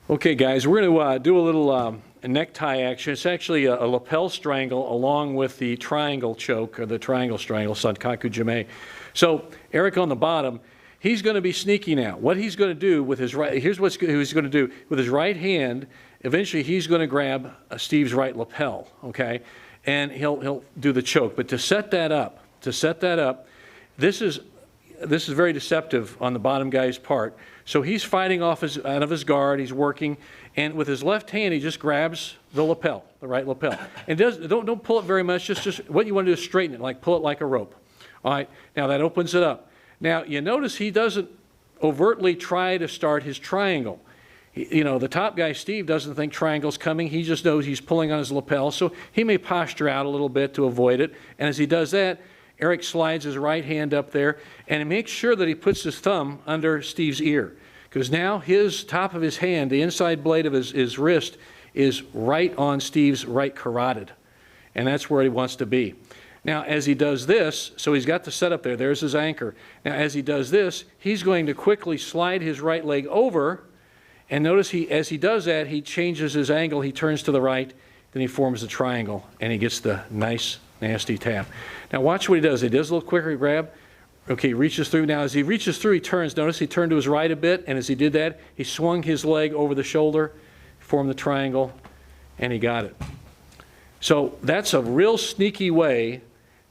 Okay, guys, we're going to do a little necktie action. It's actually a lapel strangle along with the triangle choke, or the triangle strangle, Sankaku Jime. So Aric on the bottom, he's going to be sneaky now. What he's going to do with his right, here's what he's going to do. With his right hand, eventually he's going to grab Steve's right lapel, okay? And he'll do the choke. But to set that up, this is very deceptive on the bottom guy's part. So he's fighting off out of his guard, he's working, and with his left hand he just grabs the lapel, the right lapel. And don't pull it very much, just what you want to do is straighten it, like pull it like a rope. All right, now that opens it up. Now you notice he doesn't overtly try to start his triangle. You know, the top guy, Steve, doesn't think triangle's coming. He just knows he's pulling on his lapel, so he may posture out a little bit to avoid it. And as he does that, Aric slides his right hand up there and he makes sure that he puts his thumb under Steve's ear, because now his top of his hand, the inside blade of his wrist, is right on Steve's right carotid, and that's where he wants to be. Now as he does this, so he's got the setup there, there's his anchor. Now as he does this, he's going to quickly slide his right leg over, and notice as he does that, he changes his angle, he turns to the right, then he forms the triangle, and he gets the nice nasty tap. Now watch what he does. He does a little quicker grab. Okay, he reaches through. Now as he reaches through, he turns. Notice he turned to his right a bit, and as he did that, he swung his leg over the shoulder, formed the triangle, and he got it. So that's a real sneaky way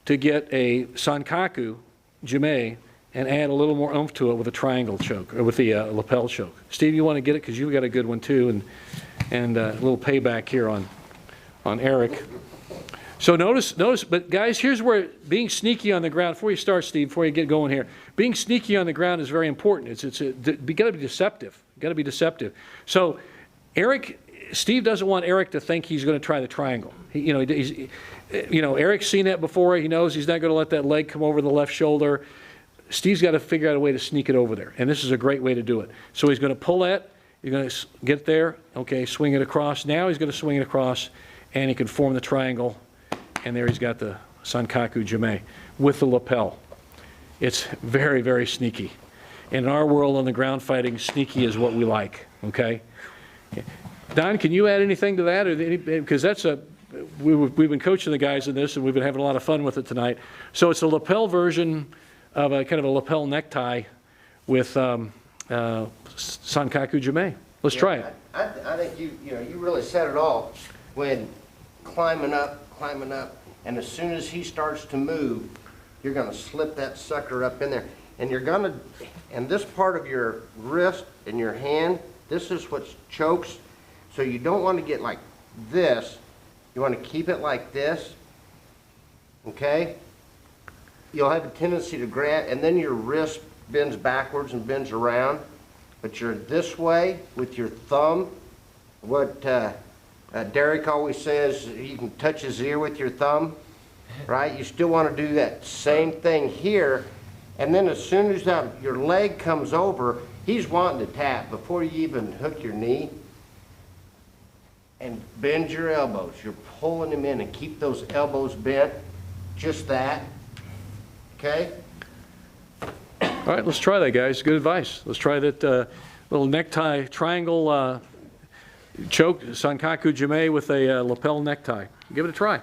to get a Sankaku Jime and add a little more oomph to it with a triangle choke, or with the lapel choke. Steve, you want to get it? Because you've got a good one too, and a little payback here on Aric. So notice, but guys, here's where being sneaky on the ground, before you start, Steve, before you get going here, being sneaky on the ground is very important. You got to be deceptive. You got to be deceptive. So Steve doesn't want Aric to think he's going to try the triangle. Aric's seen that before. He knows he's not going to let that leg come over the left shoulder. Steve's got to figure out a way to sneak it over there, and this is a great way to do it. So he's going to pull that. You're going to get there. Okay, swing it across. Now he's going to swing it across, and he can form the triangle. And there he's got the Sankaku Jime with the lapel. It's very, very sneaky. In our world on the ground fighting, sneaky is what we like, okay? Don, can you add anything to that? Because we've been coaching the guys in this, and we've been having a lot of fun with it tonight. So it's a lapel version of a kind of a lapel necktie with Sankaku Jime. Let's try it. I think you really said it all when climbing up, and as soon as he starts to move, you're going to slip that sucker up in there, and and this part of your wrist and your hand, this is what chokes. So you don't want to get like this. You want to keep it like this, okay? You'll have a tendency to grab, and then your wrist bends backwards and bends around, but you're this way with your thumb. What Derek always says, you can touch his ear with your thumb, right? You still want to do that same thing here, and then as soon as your leg comes over, he's wanting to tap before you even hook your knee. And bend your elbows. You're pulling them in, and keep those elbows bent, just that, okay? All right, let's try that, guys. Good advice. Let's try that little necktie triangle choke Sankaku Jime with a lapel necktie. Give it a try.